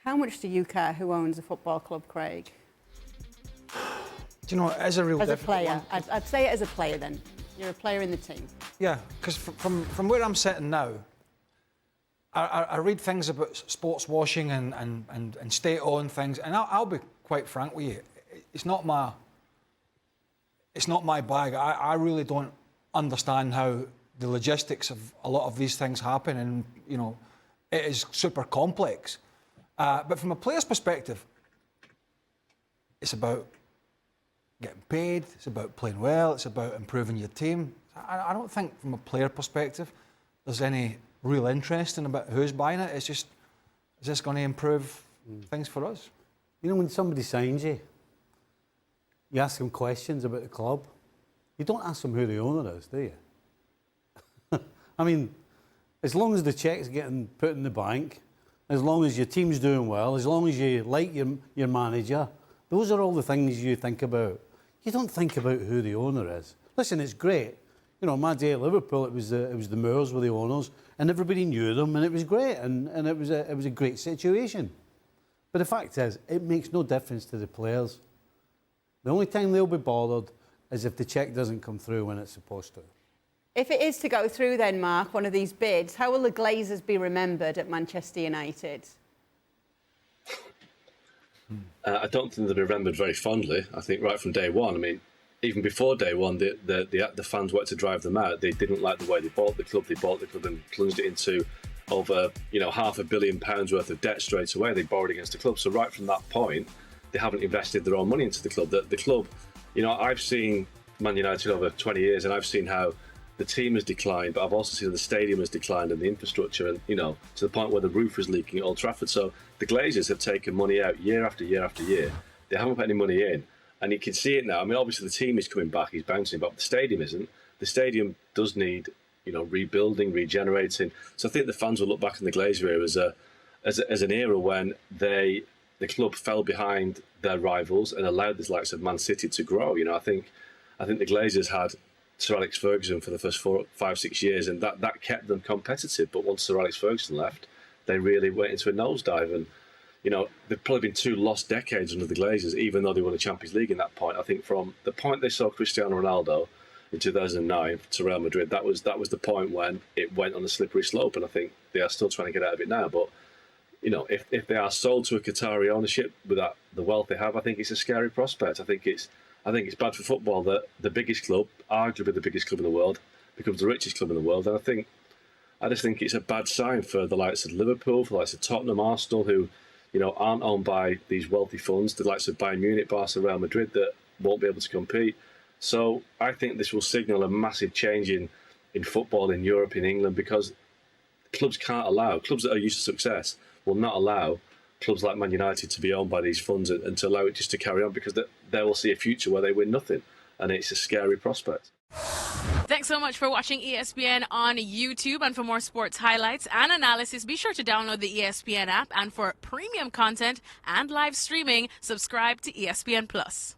How much do you care who owns a football club, Craig? Do you know, as a real As a player, I'd say it as a player then. You're a player in the team. Yeah, because from where I'm sitting now, I read things about sports washing and state-owned things, and I'll be quite frank with you, it's not my bag. I really don't understand how the logistics of a lot of these things happen, and you know, it is super complex. But from a player's perspective, it's about getting paid, it's about playing well, it's about improving your team. I don't think from a player perspective there's any real interest in about who's buying it. It's just, is this going to improve things for us? You know, when somebody signs you, you ask them questions about the club. You don't ask them who the owner is, do you? I mean, as long as the cheque's getting put in the bank, as long as your team's doing well, as long as you like your manager, those are all the things you think about. You don't think about who the owner is. Listen, it's great. You know, my day at Liverpool, it was the Moors were the owners, and everybody knew them, and it was great, and it was a great situation. But the fact is, it makes no difference to the players. The only time they'll be bothered is if the cheque doesn't come through when it's supposed to. If it is to go through then, Mark, one of these bids, how will the Glazers be remembered at Manchester United? I don't think they'll be remembered very fondly. I think right from day one, I mean, even before day one, the fans wanted to drive them out. They didn't like the way they bought the club. They bought the club and plunged it into over, you know, £500 million worth of debt straight away. They borrowed against the club. So right from that point, they haven't invested their own money into the club. The club, you know, I've seen Man United over 20 years, and I've seen how the team has declined, but I've also seen the stadium has declined and the infrastructure, and you know, to the point where the roof is leaking at Old Trafford. So the Glazers have taken money out year after year after year. They haven't put any money in, and you can see it now. I mean, obviously the team is coming back, he's bouncing, but the stadium isn't. The stadium does need, you know, rebuilding, regenerating. So I think the fans will look back in the Glazer era as an era when the club fell behind their rivals and allowed the likes of Man City to grow. You know, I think the Glazers had Sir Alex Ferguson for the first 4, 5, 6 years, and that kept them competitive. But once Sir Alex Ferguson left, they really went into a nosedive. And you know, there've probably been 2 lost decades under the Glazers, even though they won the Champions League in that point. I think from the point they saw Cristiano Ronaldo in 2009 to Real Madrid, that was the point when it went on a slippery slope. And I think they are still trying to get out of it now. But you know, if they are sold to a Qatari ownership with the wealth they have, I think it's a scary prospect. I think it's bad for football that the biggest club, arguably the biggest club in the world, becomes the richest club in the world. And I just think it's a bad sign for the likes of Liverpool, for the likes of Tottenham, Arsenal, who, you know, aren't owned by these wealthy funds, the likes of Bayern Munich, Barca, Real Madrid, that won't be able to compete. So I think this will signal a massive change in football in Europe, in England, because clubs that are used to success will not allow clubs like Man United to be owned by these funds and to allow it just to carry on, because they will see a future where they win nothing, and it's a scary prospect. Thanks so much for watching ESPN on YouTube, and for more sports highlights and analysis, be sure to download the ESPN app, and for premium content and live streaming, subscribe to ESPN Plus.